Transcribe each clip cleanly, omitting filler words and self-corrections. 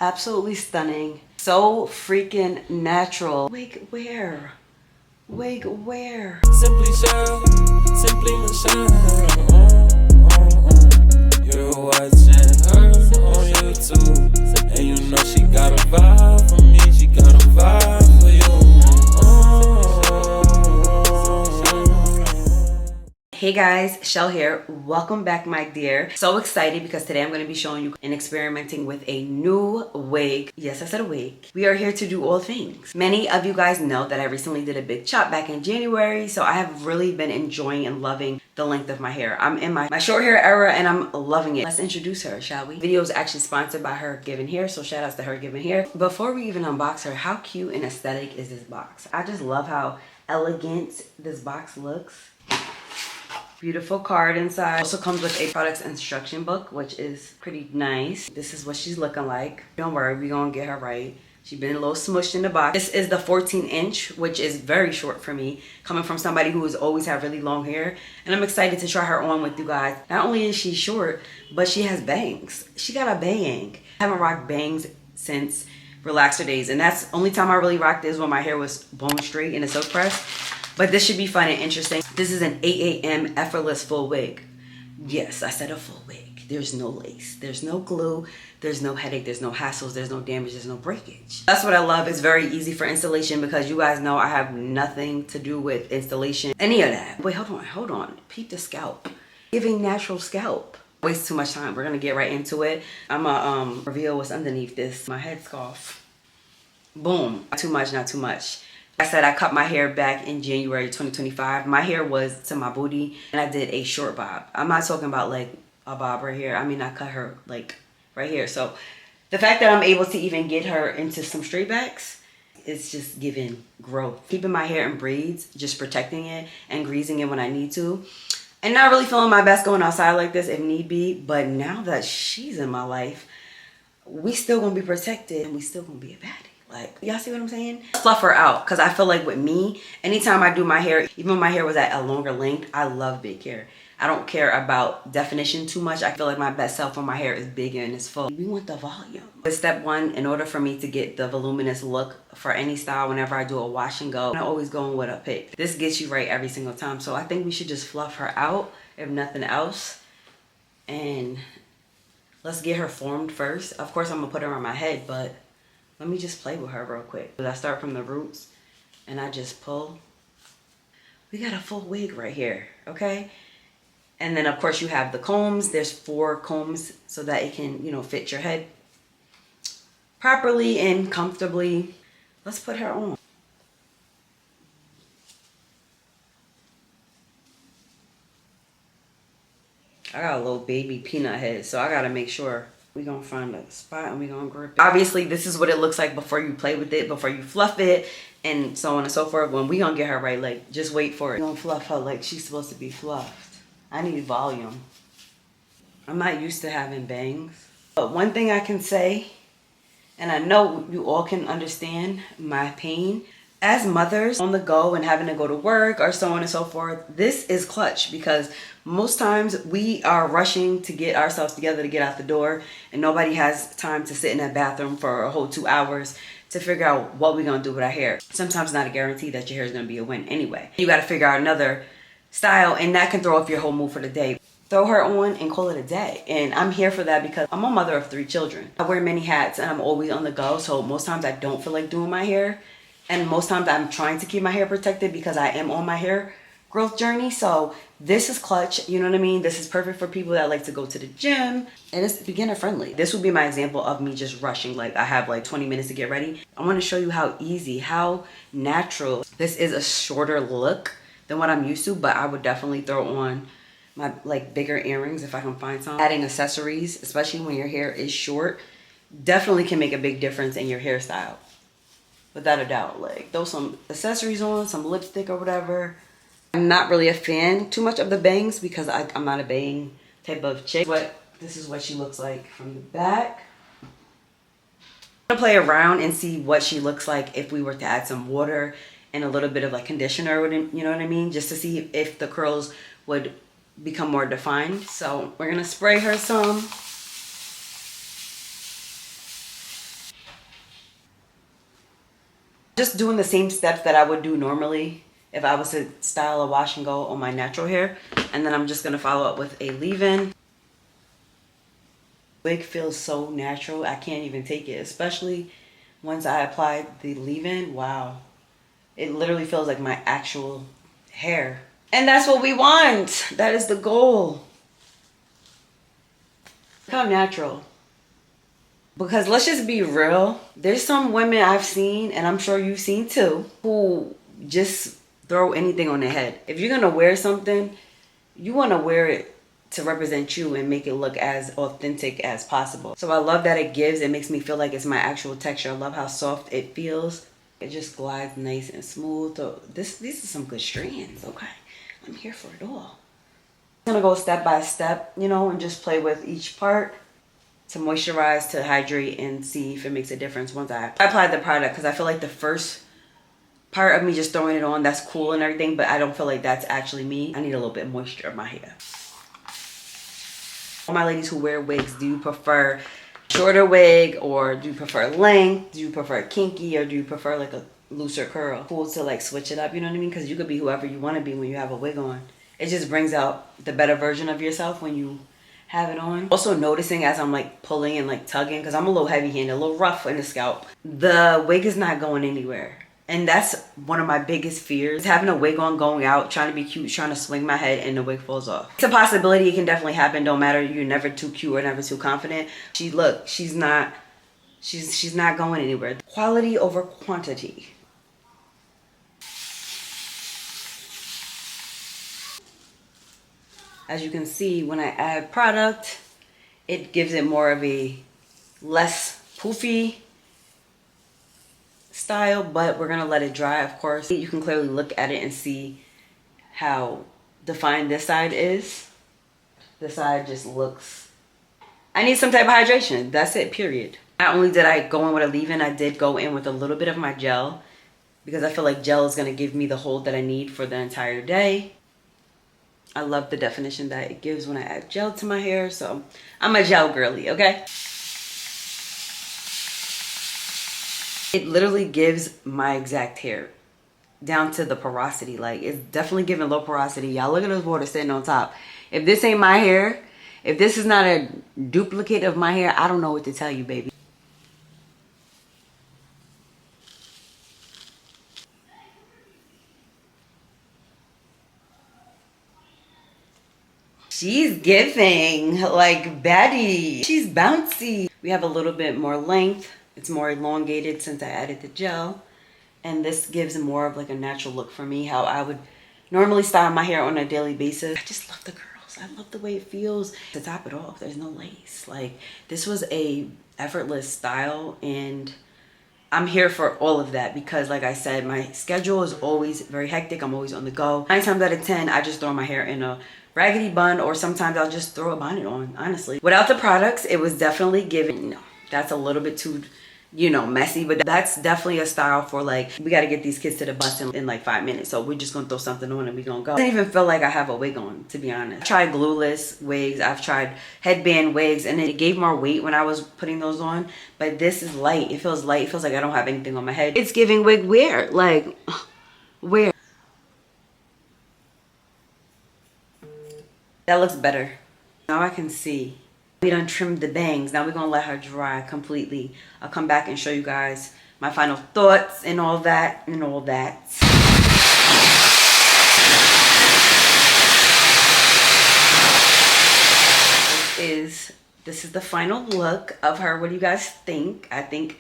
Absolutely stunning. So freaking natural. Wig wear. Wig wear. Simply Shell, Simply Michelle. You're watching her on YouTube, and you know she got a vibe for me. She got a vibe for you. Hey guys, Shell here. Welcome back, my dear. So excited because today I'm going to be showing you and experimenting with a new wig. Yes, I said a wig. We are here to do all things. Many of you guys know that I recently did a big chop back in January, so I have really been enjoying and loving the length of my hair. I'm in my short hair era and I'm loving it. Let's introduce her, shall we? The video is actually sponsored by HerGivenHair, so shout outs to HerGivenHair. Before we even unbox her, how cute and aesthetic is this box? I just love how elegant this box looks. Beautiful card inside. Also comes with a products instruction book, which is pretty nice. This is what she's looking like. Don't worry, we're gonna get her right. She's been a little smushed in the box. This is the 14-inch, which is very short for me, coming from somebody who has always had really long hair. And I'm excited to try her on with you guys. Not only is she short, but she has bangs. She got a bang. I haven't rocked bangs since relaxer days, and that's the only time I really rocked is when my hair was bone straight in a silk press. But this should be fun and interesting. This is an 8 a.m. Effortless full wig. Yes, I said a full wig. There's no lace. There's no glue. There's no headache. There's no hassles. There's no damage. There's no breakage. That's what I love. It's very easy for installation because you guys know I have nothing to do with installation. Any of that. Wait, hold on. Peep the scalp. Giving natural scalp. Waste too much time. We're going to get right into it. I'm going to reveal what's underneath this. My headscarf. Boom. Not too much, not too much. I said I cut my hair back in January 2025. My hair was to my booty and I did a short bob. I'm not talking about like a bob right here. I mean, I cut her like right here. So the fact that I'm able to even get her into some straight backs, it's just giving growth. Keeping my hair in braids, just protecting it and greasing it when I need to. And not really feeling my best going outside like this if need be. But now that she's in my life, we still gonna be protected and we still gonna be a baddie. Like, y'all see what I'm saying? Fluff her out, because I feel like with me, anytime I do my hair, even when my hair was at a longer length, I love big hair. I don't care about definition too much. I feel like my best self when my hair is big and it's full. We want the volume. But step one, in order for me to get the voluminous look for any style, whenever I do a wash and go, I always go in with a pick. This gets you right every single time. So I think we should just fluff her out, if nothing else. And let's get her formed first. Of course, I'm going to put her on my head, but let me just play with her real quick. I start from the roots and I just pull. We got a full wig right here, okay? And then of course you have the combs. There's 4 combs so that it can, you know, fit your head properly and comfortably. Let's put her on. I got a little baby peanut head, so I gotta make sure. We're gonna find a spot and we're gonna grip it. Obviously, this is what it looks like before you play with it, before you fluff it, and so on and so forth. When we gonna get her right, like, just wait for it. We're gonna fluff her like she's supposed to be fluffed. I need volume. I'm not used to having bangs. But one thing I can say, and I know you all can understand my pain, as mothers on the go and having to go to work or so on and so forth, this is clutch because most times we are rushing to get ourselves together to get out the door and nobody has time to sit in that bathroom for a whole 2 hours to figure out what we're going to do with our hair. Sometimes not a guarantee that your hair is going to be a win anyway. You got to figure out another style and that can throw off your whole mood for the day. Throw her on and call it a day. And I'm here for that because I'm a mother of 3 children. I wear many hats and I'm always on the go. So most times I don't feel like doing my hair. And most times I'm trying to keep my hair protected because I am on my hair growth journey. So this is clutch, you know what I mean? This is perfect for people that like to go to the gym and it's beginner friendly. This would be my example of me just rushing. Like I have like 20 minutes to get ready. I want to show you how easy, how natural. This is a shorter look than what I'm used to, but I would definitely throw on my like bigger earrings if I can find some. Adding accessories, especially when your hair is short, definitely can make a big difference in your hairstyle. Without a doubt. Like throw some accessories on, some lipstick or whatever. I'm not really a fan too much of the bangs because I'm not a bang type of chick. But this is what she looks like from the back. I'm gonna play around and see what she looks like if we were to add some water and a little bit of like conditioner, you know what I mean? Just to see if the curls would become more defined. So we're gonna spray her some. Just doing the same steps that I would do normally if I was to style a wash and go on my natural hair. And then I'm just gonna follow up with a leave-in. Wig feels so natural, I can't even take it, especially once I apply the leave-in. Wow, it literally feels like my actual hair. And that's what we want. That is the goal. Look how natural. Because let's just be real, there's some women I've seen, and I'm sure you've seen too, who just throw anything on their head. If you're gonna wear something, you wanna wear it to represent you and make it look as authentic as possible. So I love that it makes me feel like it's my actual texture. I love how soft it feels. It just glides nice and smooth. So these are some good strands, okay? I'm here for it all. I'm gonna go step by step, you know, and just play with each part to moisturize, to hydrate, and see if it makes a difference once I apply the product. Because I feel like the first part of me just throwing it on, that's cool and everything, but I don't feel like that's actually me. I need a little bit of moisture in my hair. All my ladies who wear wigs, do you prefer shorter wig, or do you prefer length? Do you prefer kinky, or do you prefer like a looser curl? Cool to like switch it up, you know what I mean? Because you could be whoever you want to be when you have a wig on. It just brings out the better version of yourself when you have it on. Also noticing as I'm like pulling and like tugging, because I'm a little heavy handed, a little rough in the scalp, the wig is not going anywhere. And that's one of my biggest fears, having a wig on, going out, trying to be cute, trying to swing my head, and the wig falls off. It's a possibility. It can definitely happen. Don't matter. You're never too cute or never too confident. She's not going anywhere. Quality over quantity. As you can see, when I add product, it gives it more of a less poofy style, but we're gonna let it dry, of course. You can clearly look at it and see how defined this side is. This side just looks, I need some type of hydration. That's it, period. Not only did I go in with a leave-in, I did go in with a little bit of my gel, because I feel like gel is gonna give me the hold that I need for the entire day. I love the definition that it gives when I add gel to my hair, so I'm a gel girly, okay? It literally gives my exact hair down to the porosity. Like, it's definitely giving low porosity. Y'all look at this water sitting on top. If this ain't my hair, if this is not a duplicate of my hair, I don't know what to tell you, baby. She's giving like Betty. She's bouncy. We have a little bit more length. It's more elongated since I added the gel. And this gives more of like a natural look for me, how I would normally style my hair on a daily basis. I just love the curls. I love the way it feels. To top it off, there's no lace. Like, this was a effortless style, and I'm here for all of that because, like I said, my schedule is always very hectic. I'm always on the go. 9 times out of 10, I just throw my hair in a raggedy bun, or sometimes I'll just throw a bonnet on, honestly. Without the products, it was definitely giving, no, that's a little bit too, you know, messy, but that's definitely a style for like, we got to get these kids to the bus in like 5 minutes, so we're just gonna throw something on and we gonna go. I didn't even feel like I have a wig on, to be honest. I've tried glueless wigs, I've tried headband wigs, and it gave more weight when I was putting those on, but this is light. It feels light. It feels like I don't have anything on my head. It's giving wig wear, like, wear. That looks better. Now I can see. We done trimmed the bangs. Now we're gonna let her dry completely. I'll come back and show you guys my final thoughts and all that and all that. This is the final look of her. What do you guys think? I think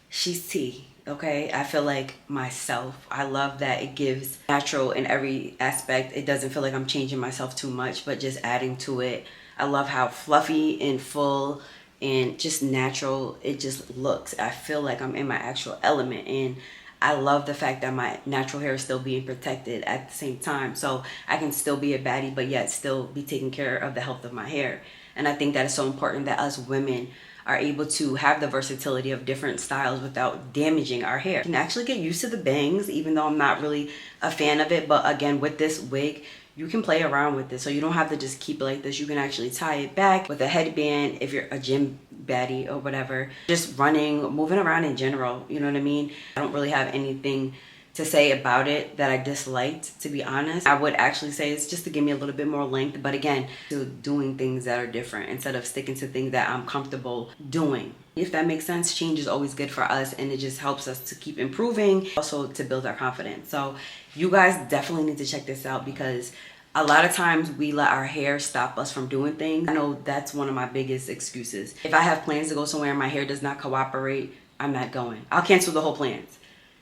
she's tea. Okay, I feel like myself. I love that it gives natural in every aspect. It doesn't feel like I'm changing myself too much, but just adding to it. I love how fluffy and full and just natural it just looks. I feel like I'm in my actual element, and I love the fact that my natural hair is still being protected at the same time, so I can still be a baddie but yet still be taking care of the health of my hair. And I think that is so important that us women are able to have the versatility of different styles without damaging our hair. You can actually get used to the bangs, even though I'm not really a fan of it. But again, with this wig, you can play around with this. So you don't have to just keep it like this. You can actually tie it back with a headband if you're a gym baddie or whatever. Just running, moving around in general, you know what I mean? I don't really have anything to say about it that I disliked, to be honest. I would actually say it's just to give me a little bit more length, but again, to doing things that are different instead of sticking to things that I'm comfortable doing. If that makes sense, change is always good for us, and it just helps us to keep improving, also to build our confidence. So you guys definitely need to check this out, because a lot of times we let our hair stop us from doing things. I know that's one of my biggest excuses. If I have plans to go somewhere and my hair does not cooperate, I'm not going. I'll cancel the whole plans.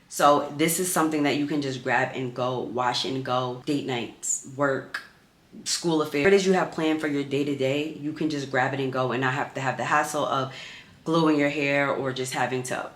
So this is something that you can just grab and go, wash and go, date nights, work, school affairs. What it is you have planned for your day-to-day, you can just grab it and go and not have to have the hassle of gluing your hair or just having to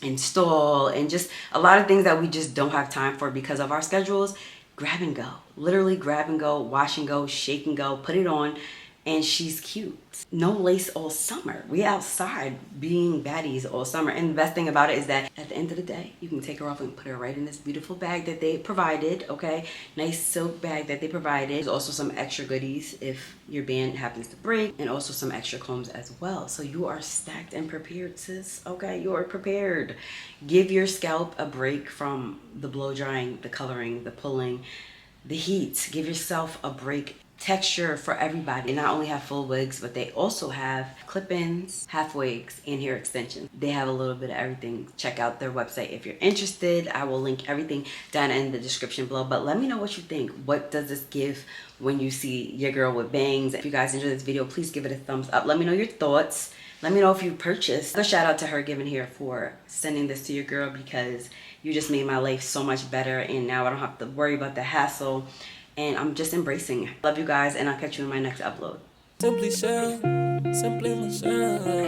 install, and just a lot of things that we just don't have time for because of our schedules. Grab and go. Literally grab and go, wash and go, shake and go, put it on, and she's cute. No lace all summer. We outside being baddies all summer. And the best thing about it is that at the end of the day, you can take her off and put her right in this beautiful bag that they provided, okay? Nice silk bag that they provided. There's also some extra goodies if your band happens to break, and also some extra combs as well. So you are stacked and prepared, sis, okay? You are prepared. Give your scalp a break from the blow drying, the coloring, the pulling, the heat. Give yourself a break. Texture for everybody. They not only have full wigs, but they also have clip-ins, half wigs, and hair extensions. They have a little bit of everything. Check out their website if you're interested. I will link everything down in the description below. But let me know what you think. What does this give when you see your girl with bangs? If you guys enjoyed this video, please give it a thumbs up. Let me know your thoughts. Let me know if you purchased. A shout out to HerGivenHair for sending this to your girl, because you just made my life so much better, and now I don't have to worry about the hassle. And I'm just embracing. Love you guys, and I'll catch you in my next upload. Simply Michelle.